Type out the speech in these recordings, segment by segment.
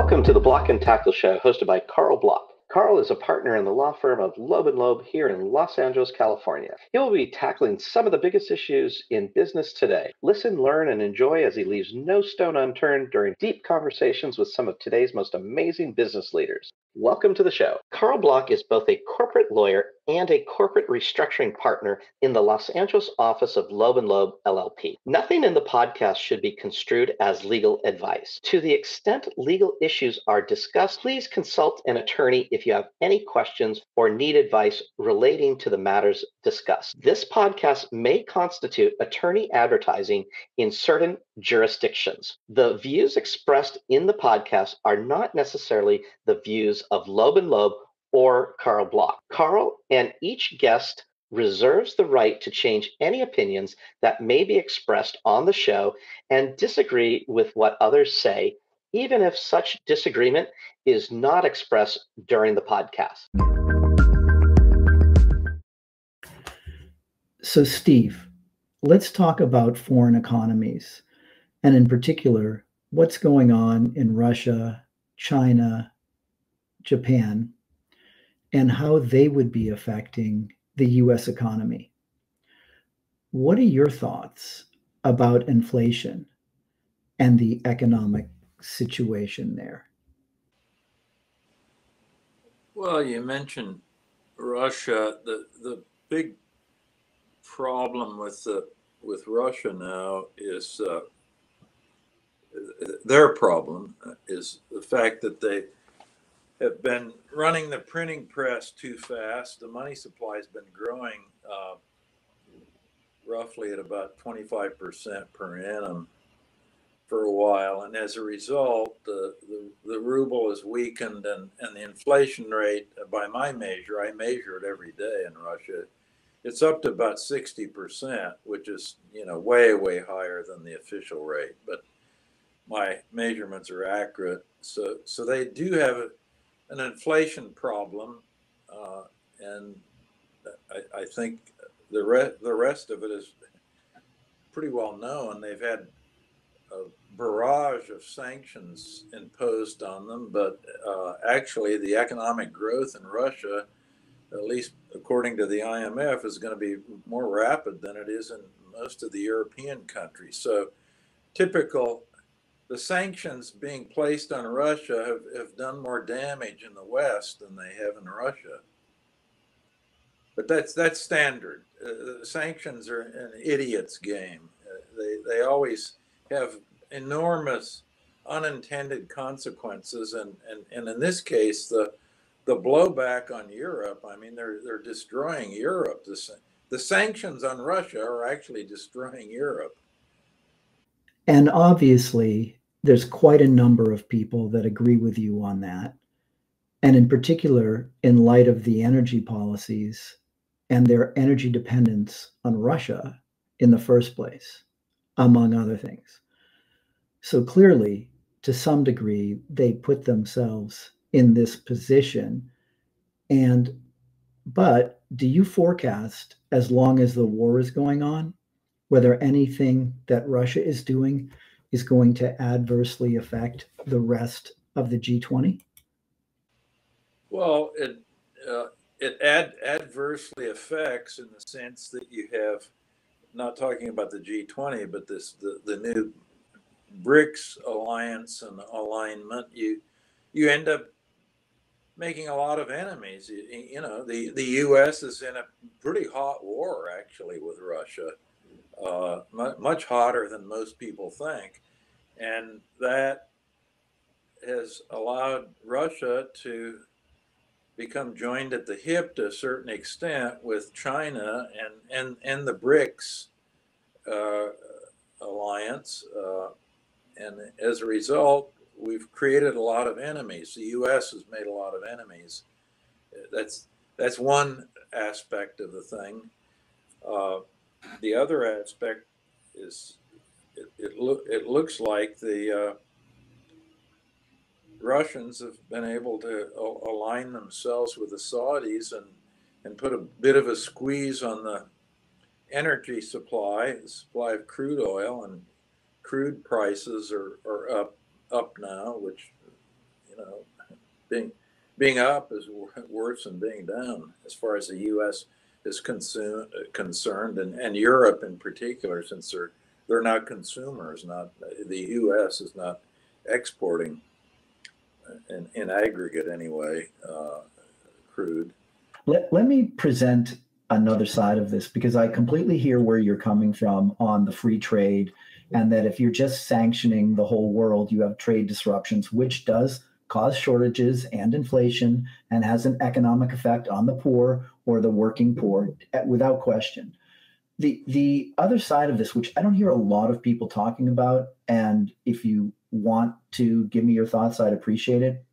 Welcome to the Block and Tackle Show, hosted by Carl Block. Carl is a partner in the law firm of Loeb & Loeb here in Los Angeles, California. He will be tackling some of the biggest issues in business today. Listen, learn, and enjoy as he leaves no stone unturned during deep conversations with some of today's most amazing business leaders. Welcome to the show. Carl Block is both a corporate lawyer and a corporate restructuring partner in the Los Angeles office of Loeb & Loeb LLP. Nothing in the podcast should be construed as legal advice. To the extent legal issues are discussed, please consult an attorney if you have any questions or need advice relating to the matters discussed. This podcast may constitute attorney advertising in certain jurisdictions. The views expressed in the podcast are not necessarily the views of Loeb & Loeb or Carl Block. Carl and each guest reserves the right to change any opinions that may be expressed on the show and disagree with what others say, even if such disagreement is not expressed during the podcast. So, Steve, let's talk about foreign economies, and in particular, what's going on in Russia, China, Japan, and how they would be affecting the US economy. What are your thoughts about inflation and the economic situation there? Well, you mentioned Russia. The big problem with Russia now is their problem is the fact that they have been running the printing press too fast. The money supply has been growing roughly at about 25% per annum for a while, and as a result, the ruble is weakened, and the inflation rate, by my measure, I measure it every day in Russia, it's up to about 60%, which is way higher than the official rate, but my measurements are accurate. So they do have an inflation problem, and I think the rest of it is pretty well known. They've had a barrage of sanctions imposed on them, but actually the economic growth in Russia, at least according to the IMF, is going to be more rapid than it is in most of the European countries. So the sanctions being placed on Russia have done more damage in the West than they have in Russia. But that's standard. Sanctions are an idiot's game. They always have enormous unintended consequences, and in this case, the blowback on Europe. I mean, they're destroying Europe. The sanctions on Russia are actually destroying Europe. And obviously, there's quite a number of people that agree with you on that. And in particular, in light of the energy policies and their energy dependence on Russia in the first place, among other things. So clearly, to some degree, they put themselves in this position. But do you forecast, as long as the war is going on, whether anything that Russia is doing is going to adversely affect the rest of the G20? Well, it adversely affects in the sense that you have, not talking about the G20, but the new BRICS alliance and alignment. You end up making a lot of enemies. The U.S. is in a pretty hot war actually with Russia, much hotter than most people think, and that has allowed Russia to become joined at the hip to a certain extent with China and the BRICS alliance, and as a result, we've created a lot of enemies. The U.S. has made a lot of enemies. That's one aspect of the thing. The other aspect is it looks like the Russians have been able to align themselves with the Saudis and put a bit of a squeeze on the energy supply, the supply of crude oil, and crude prices are up now, which you know, being up is worse than being down as far as the U.S. is concerned, and Europe in particular, since they're not consumers. Not the U.S. is not exporting in aggregate anyway, crude. Let me present another side of this, because I completely hear where you're coming from on the free trade, and that if you're just sanctioning the whole world, you have trade disruptions, which does cause shortages and inflation and has an economic effect on the poor or the working poor, without question. The other side of this, which I don't hear a lot of people talking about, and if you want to give me your thoughts, I'd appreciate it.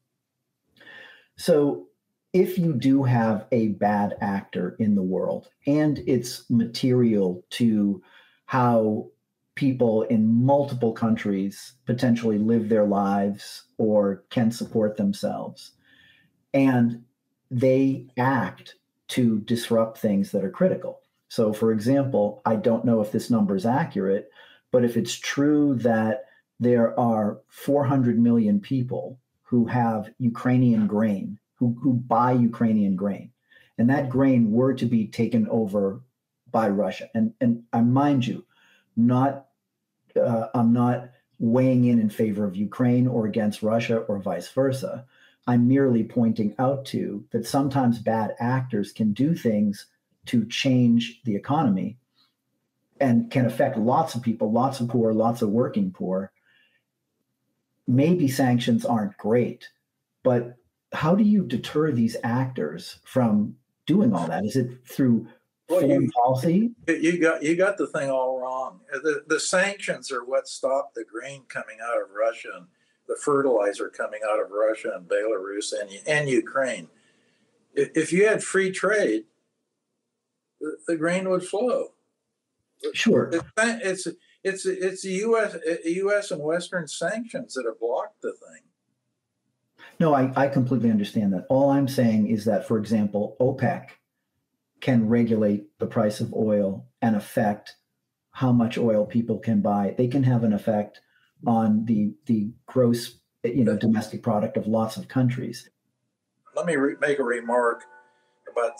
So if you do have a bad actor in the world, and it's material to how people in multiple countries potentially live their lives or can support themselves, and they act to disrupt things that are critical. So, for example, I don't know if this number is accurate, but if it's true that there are 400 million people who have Ukrainian grain, who buy Ukrainian grain, and that grain were to be taken over by Russia. And I mind you, I'm not weighing in favor of Ukraine or against Russia or vice versa. I'm merely pointing out to that sometimes bad actors can do things to change the economy and can affect lots of people, lots of poor, lots of working poor. Maybe sanctions aren't great, but how do you deter these actors from doing all that? Is it through foreign policy? You got the thing all wrong. The sanctions are what stopped the grain coming out of Russia and the fertilizer coming out of Russia and Belarus and Ukraine. If you had free trade, the grain would flow. Sure. It's the U.S. and Western sanctions that have blocked the thing. No, I completely understand that. All I'm saying is that, for example, OPEC can regulate the price of oil and affect how much oil people can buy. They can have an effect on the gross, domestic product of lots of countries. Let me make a remark about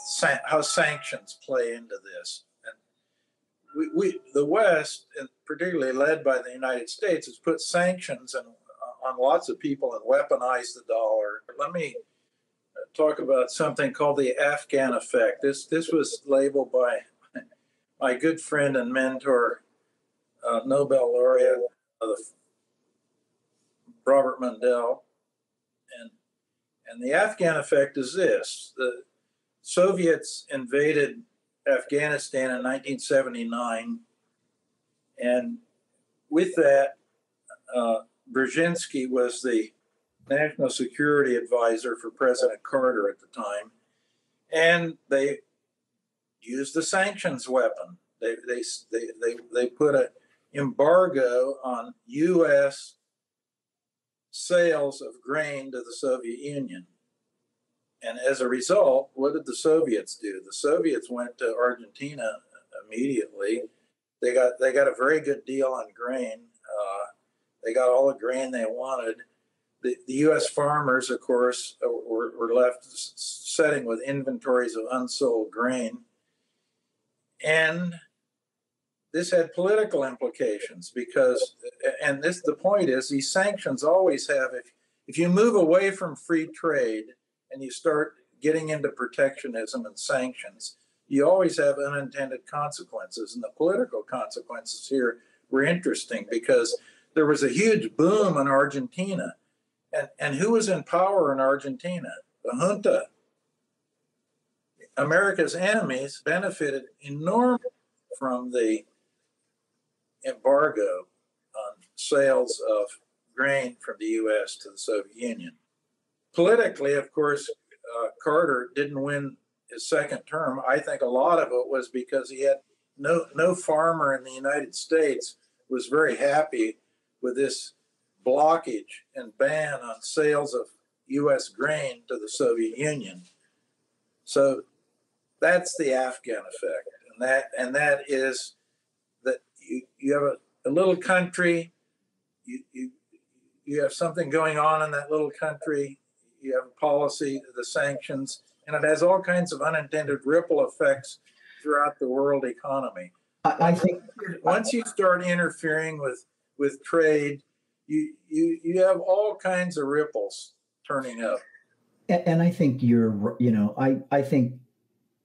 how sanctions play into this. And the West, and particularly led by the United States, has put sanctions on lots of people and weaponized the dollar. Let me talk about something called the Afghan effect. This was labeled by my good friend and mentor, Nobel laureate Robert Mundell. And the Afghan effect is this. The Soviets invaded Afghanistan in 1979. And with that, Brzezinski was the national security advisor for President Carter at the time. And they used the sanctions weapon. They put an embargo on U.S. sales of grain to the Soviet Union. And as a result, what did the Soviets do? The Soviets went to Argentina immediately. They got a very good deal on grain. They got all the grain they wanted. The U.S. farmers, of course, were left sitting with inventories of unsold grain. And this had political implications because, and the point is, these sanctions always have, if you move away from free trade and you start getting into protectionism and sanctions, you always have unintended consequences. And the political consequences here were interesting because there was a huge boom in Argentina. And who was in power in Argentina? The junta. America's enemies benefited enormously from the embargo on sales of grain from the U.S. to the Soviet Union. Politically, of course, Carter didn't win his second term. I think a lot of it was because he had no farmer in the United States was very happy with this blockage and ban on sales of U.S. grain to the Soviet Union. So that's the Afghan effect, and that is that you have a little country, you you have something going on in that little country, you have a policy, the sanctions, and it has all kinds of unintended ripple effects throughout the world economy. I think once you start interfering with trade, you have all kinds of ripples turning up. And I think I think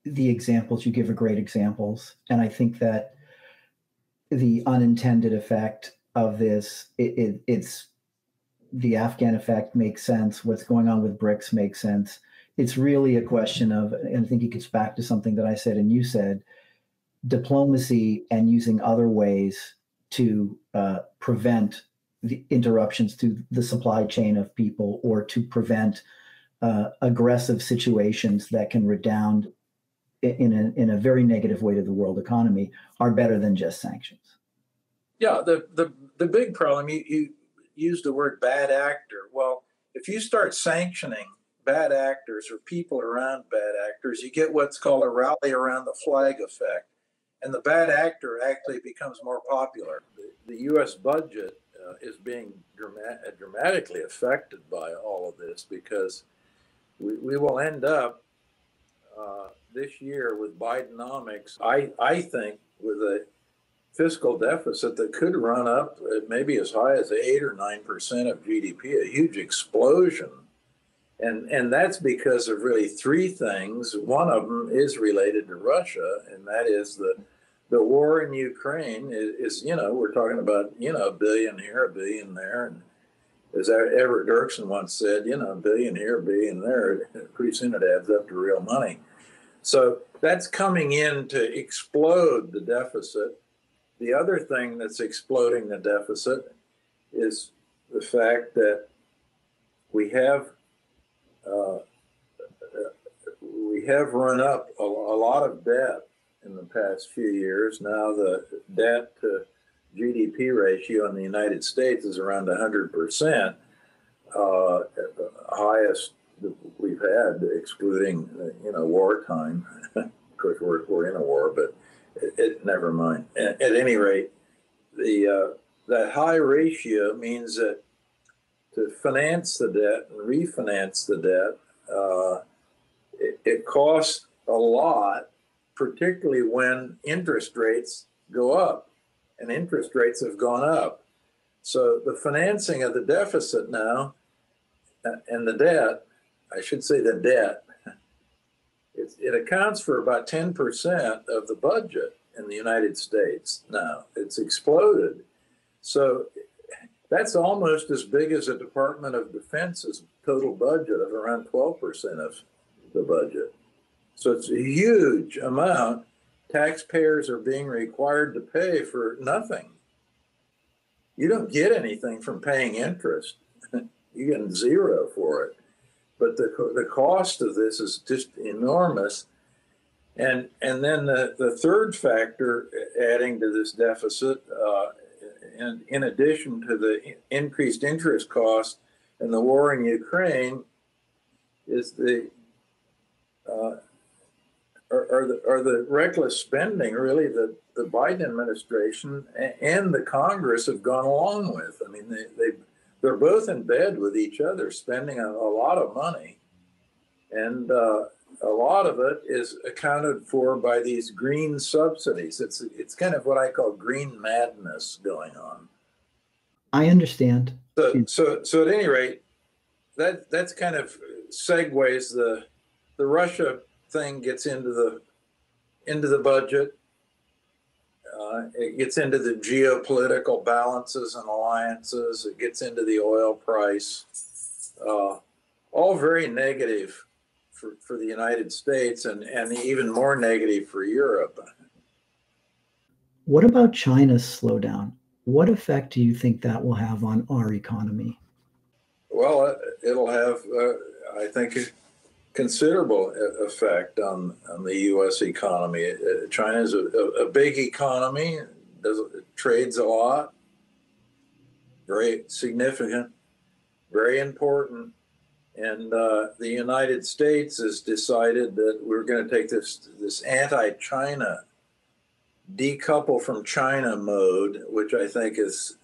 the examples you give are great examples. And I think that the unintended effect of this, it's the Afghan effect makes sense. What's going on with BRICS makes sense. It's really a question of, and I think it gets back to something that I said and you said, diplomacy and using other ways to prevent the interruptions to the supply chain of people, or to prevent aggressive situations that can redound in a very negative way to the world economy, are better than just sanctions. Yeah, the big problem, you used the word bad actor. Well, if you start sanctioning bad actors or people around bad actors, you get what's called a rally around the flag effect. And the bad actor actually becomes more popular. The U.S. budget is being dramatically affected by all of this, because we will end up this year with Bidenomics, I think, with a fiscal deficit that could run up maybe as high as 8 or 9% of GDP, a huge explosion. And that's because of really three things. One of them is related to Russia, and that is the war in Ukraine is we're talking about, a billion here, a billion there. And as Everett Dirksen once said, a billion here, a billion there, pretty soon it adds up to real money. So that's coming in to explode the deficit. The other thing that's exploding the deficit is the fact that we have run up a lot of debt in the past few years. Now the debt to GDP ratio in the United States is around 100%, highest that we've had, excluding wartime. Of course, we're in a war, but never mind. At any rate, that high ratio means that to finance the debt and refinance the debt, it costs a lot, particularly when interest rates go up, and interest rates have gone up. So the financing of the deficit now and the debt, I should say the debt, it accounts for about 10% of the budget in the United States now. It's exploded. So that's almost as big as a Department of Defense's total budget of around 12% of the budget. So it's a huge amount. Taxpayers are being required to pay for nothing. You don't get anything from paying interest. You get zero for it. But the cost of this is just enormous. And then the third factor adding to this deficit, and in addition to the increased interest costs and the war in Ukraine, is the reckless spending, really, that the Biden administration and the Congress have gone along with. I mean, they're both in bed with each other, spending a lot of money, and a lot of it is accounted for by these green subsidies. It's kind of what I call green madness going on. I understand. So at any rate, that's kind of segues the Russia thing gets into the budget. It gets into the geopolitical balances and alliances. It gets into the oil price. All very negative for the United States, and even more negative for Europe. What about China's slowdown? What effect do you think that will have on our economy? Well, it'll have, I think, a considerable effect on the U.S. economy. China's a big economy, trades a lot, very significant, very important. And the United States has decided that we're going to take this anti-China, decouple from China mode, which I think is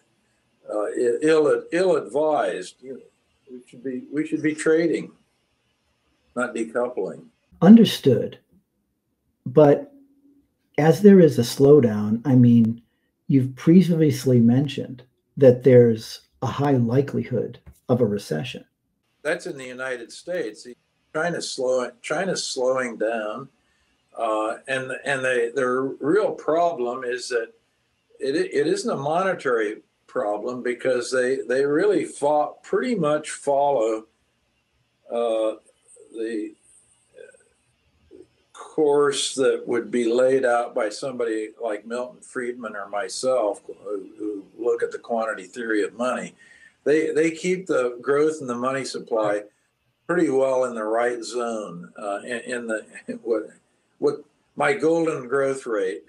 ill-advised. We should be trading, not decoupling. Understood. But as there is a slowdown, I mean, you've previously mentioned that there's a high likelihood of a recession. That's in the United States. China's slowing down, and the real problem is that it isn't a monetary problem, because they really pretty much follow the course that would be laid out by somebody like Milton Friedman or myself, who look at the quantity theory of money. They keep the growth in the money supply pretty well in the right zone, in the what my golden growth rate,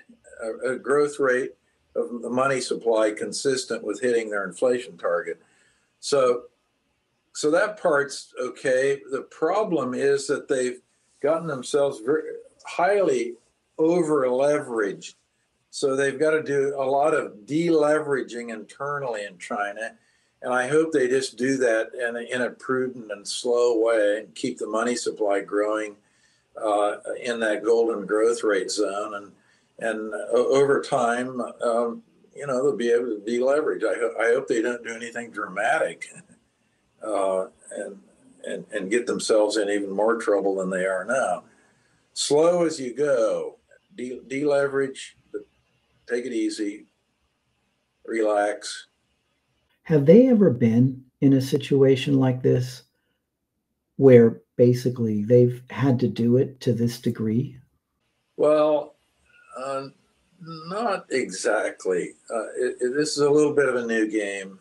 a growth rate of the money supply consistent with hitting their inflation target. So that part's okay. The problem is that they've gotten themselves very highly over leveraged. So they've got to do a lot of deleveraging internally in China. And I hope they just do that in a prudent and slow way, and keep the money supply growing in that golden growth rate zone. And over time, they'll be able to deleverage. I hope they don't do anything dramatic and get themselves in even more trouble than they are now. Slow as you go, deleverage, but take it easy, relax. Have they ever been in a situation like this where basically they've had to do it to this degree? Well, not exactly. This is a little bit of a new game,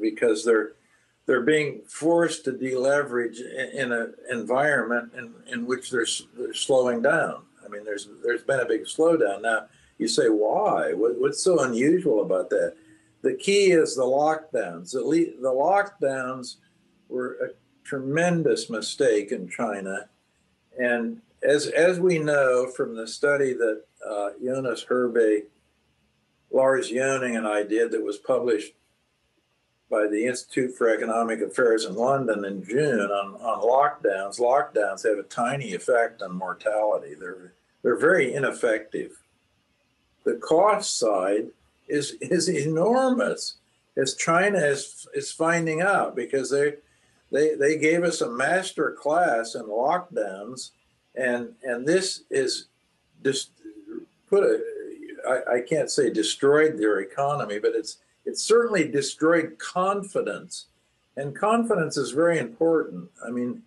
because they're being forced to deleverage in an environment in which they're slowing down. I mean, there's been a big slowdown. Now, you say, why? What's so unusual about that? The key is the lockdowns. The lockdowns were a tremendous mistake in China. And as we know from the study that Jonas Herbe, Lars Joning, and I did, that was published by the Institute for Economic Affairs in London in June on lockdowns. Lockdowns have a tiny effect on mortality. They're very ineffective. The cost side is enormous, as China is finding out, because they gave us a master class in lockdowns, and this is just I can't say destroyed their economy, but it's certainly destroyed confidence, and confidence is very important. I mean,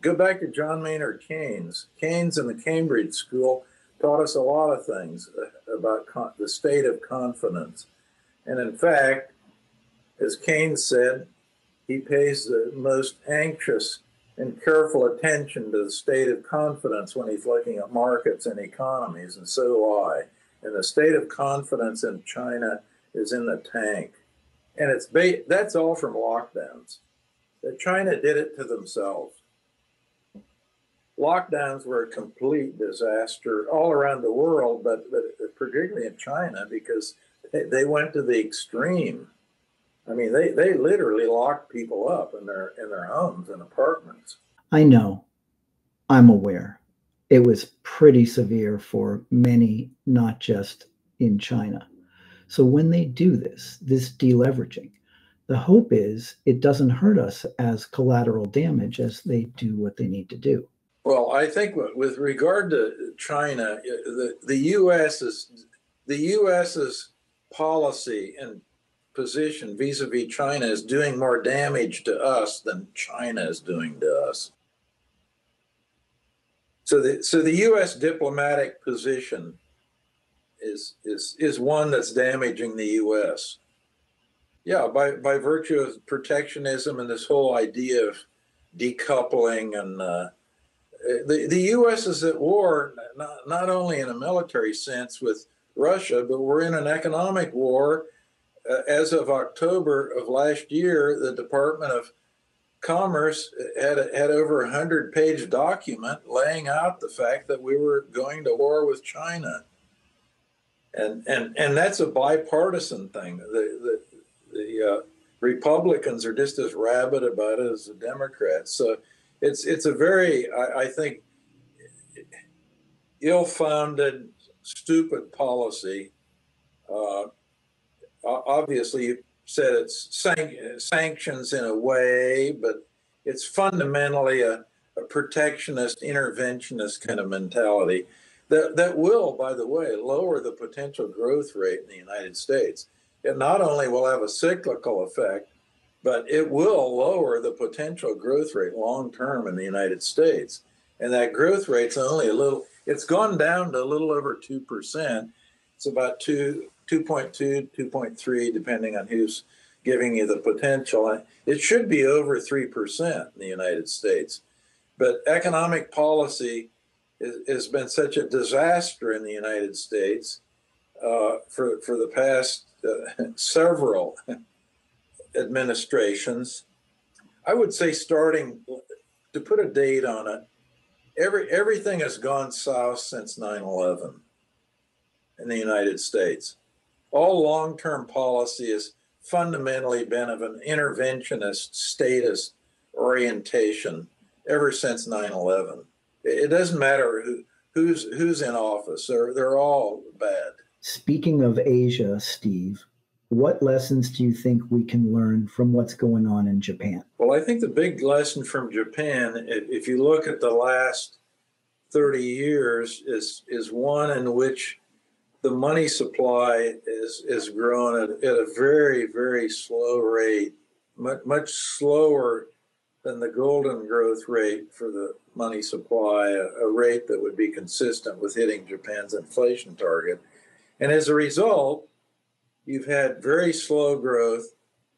go back to John Maynard Keynes. Keynes in the Cambridge School taught us a lot of things about the state of confidence. And in fact, as Keynes said, he pays the most anxious and careful attention to the state of confidence when he's looking at markets and economies, and so do I. And the state of confidence in China is in the tank. And that's all from lockdowns. That China did it to themselves. Lockdowns were a complete disaster all around the world, but particularly in China, because they went to the extreme. I mean, they literally locked people up in their homes and apartments. I know. I'm aware. It was pretty severe for many, not just in China. So when they do this deleveraging, the hope is it doesn't hurt us as collateral damage as they do what they need to do. Well, I think with regard to China, the U.S.'s policy and position vis-a-vis China is doing more damage to us than China is doing to us. So the U.S. diplomatic position is one that's damaging the U.S. Yeah, by virtue of protectionism and this whole idea of decoupling, and the U.S. is at war not only in a military sense with Russia, but we're in an economic war. As of October of last year, the Department of Commerce had over 100-page document laying out the fact that we were going to war with China. And that's a bipartisan thing. the Republicans are just as rabid about it as the Democrats. So it's a very, I think, ill-founded, stupid policy. Obviously, you said it's sanctions in a way, but it's fundamentally a protectionist, interventionist kind of mentality that will, by the way, lower the potential growth rate in the United States. It not only will have a cyclical effect, but it will lower the potential growth rate long term in the United States. And that growth rate's only it's gone down to a little over 2%. It's about 2.2, 2.3, depending on who's giving you the potential. It should be over 3% in the United States. But economic policy has been such a disaster in the United States for the past several administrations. I would say, starting to put a date on it, everything has gone south since 9/11 in the United States. All long-term policy has fundamentally been of an interventionist statist orientation ever since 9/11. It doesn't matter who's in office. They're all bad. Speaking of Asia, Steve, what lessons do you think we can learn from what's going on in Japan? Well, I think the big lesson from Japan, if you look at the last 30 years, is one in which the money supply is grown at a very, very slow rate, much slower than the golden growth rate for the money supply, a rate that would be consistent with hitting Japan's inflation target. And as a result, you've had very slow growth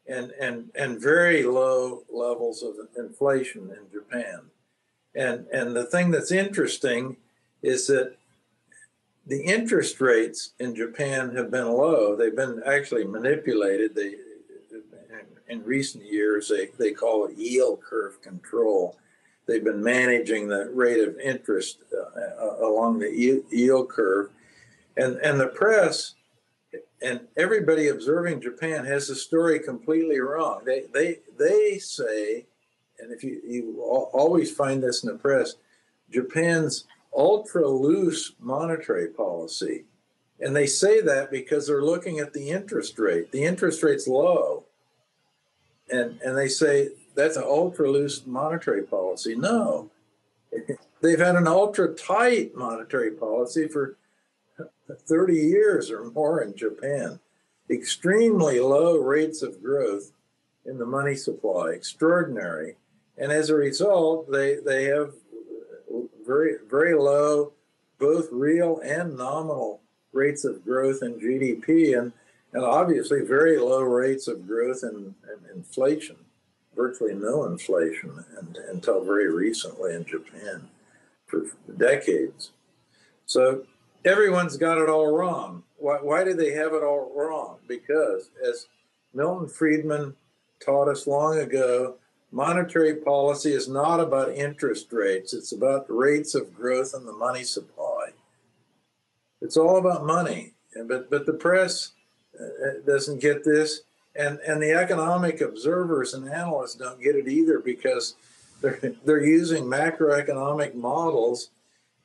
and very low levels of inflation in Japan. And the thing that's interesting is that the interest rates in Japan have been low. They've been actually manipulated. In recent years, they call it yield curve control. They've been managing the rate of interest along the yield curve. And the press and everybody observing Japan has the story completely wrong. They say, and if you always find this in the press, Japan's ultra loose monetary policy. And they say that because they're looking at the interest rate. The interest rate's low. And they say that's an ultra loose monetary policy. No, they've had an ultra tight monetary policy for 30 years or more in Japan. Extremely low rates of growth in the money supply, extraordinary. And as a result, they have very, very low, both real and nominal rates of growth in GDP, and obviously very low rates of growth in inflation, virtually no inflation until very recently in Japan for decades. So everyone's got it all wrong. Why do they have it all wrong? Because, as Milton Friedman taught us long ago, monetary policy is not about interest rates. It's about rates of growth in the money supply. It's all about money. But the press doesn't get this. And the economic observers and analysts don't get it either, because they're using macroeconomic models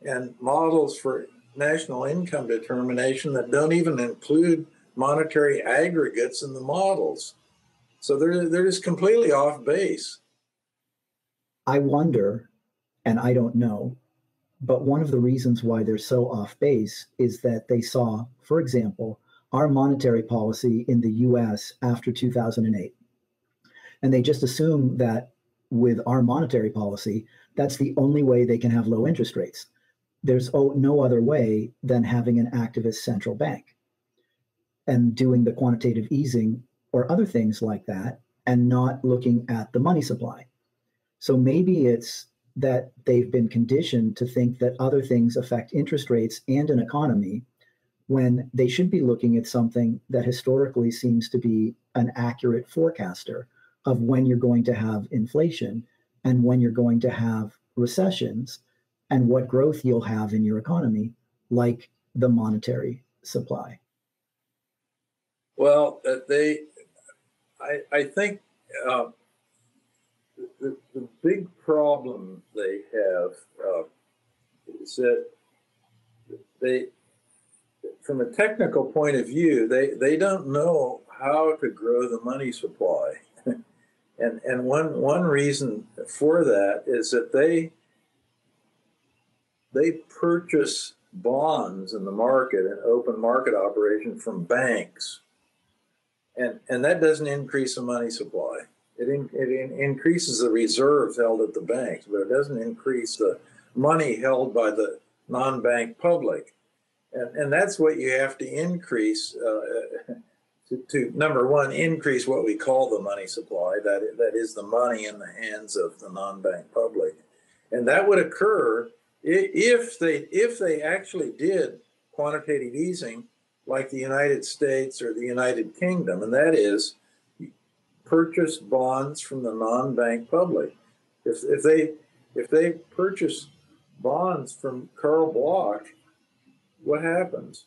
and models for national income determination that don't even include monetary aggregates in the models. So they're just completely off base. I wonder, and I don't know, but one of the reasons why they're so off base is that they saw, for example, our monetary policy in the US after 2008. And they just assume that with our monetary policy, that's the only way they can have low interest rates. There's no other way than having an activist central bank and doing the quantitative easing or other things like that, and not looking at the money supply. So maybe it's that they've been conditioned to think that other things affect interest rates and an economy, when they should be looking at something that historically seems to be an accurate forecaster of when you're going to have inflation and when you're going to have recessions and what growth you'll have in your economy, like the monetary supply. Well, I think the big problem they have is that they, from a technical point of view, they don't know how to grow the money supply. And one reason for that is that they purchase bonds in the market, an open market operation from banks. And that doesn't increase the money supply. It increases the reserves held at the banks, but it doesn't increase the money held by the non-bank public. And that's what you have to increase to number one, increase what we call the money supply, that is the money in the hands of the non-bank public. And that would occur if they actually did quantitative easing like the United States or the United Kingdom, and that is purchase bonds from the non-bank public. If they purchase bonds from Karl Bloch, what happens?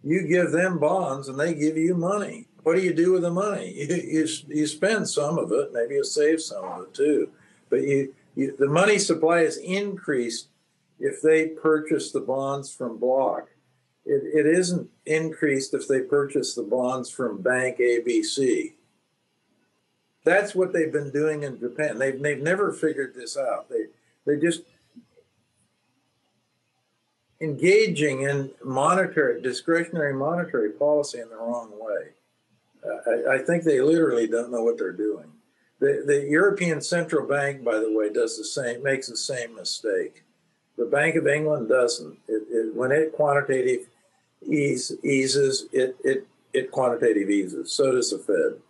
You give them bonds and they give you money. What do you do with the money? You spend some of it, maybe you save some of it too. But the money supply is increased if they purchase the bonds from Bloch. It isn't increased if they purchase the bonds from Bank ABC. That's what they've been doing in Japan. They've never figured this out. They just engaging in discretionary monetary policy in the wrong way. I think they literally don't know what they're doing. The European Central Bank, by the way, makes the same mistake. The Bank of England doesn't. When it quantitative eases, it quantitative eases. So does the Fed.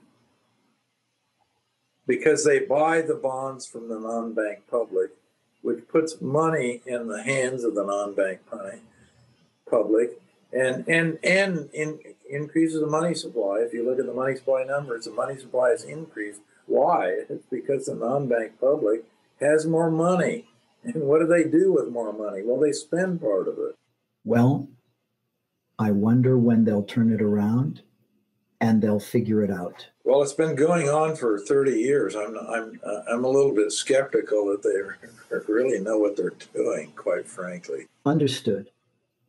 Because they buy the bonds from the non-bank public, which puts money in the hands of the non-bank public and increases the money supply. If you look at the money supply numbers, the money supply has increased. Why? It's because the non-bank public has more money. And what do they do with more money? Well, they spend part of it. Well, I wonder when they'll turn it around and they'll figure it out. Well, it's been going on for 30 years. I'm a little bit skeptical that they really know what they're doing, quite frankly. Understood.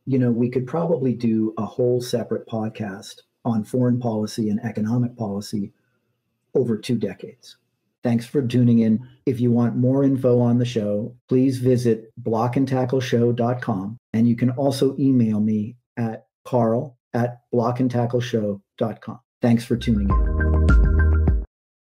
We could probably do a whole separate podcast on foreign policy and economic policy over 2 decades. Thanks for tuning in. If you want more info on the show, please visit blockandtackleshow.com. And you can also email me at carl@blockandtackleshow.com. Thanks for tuning in.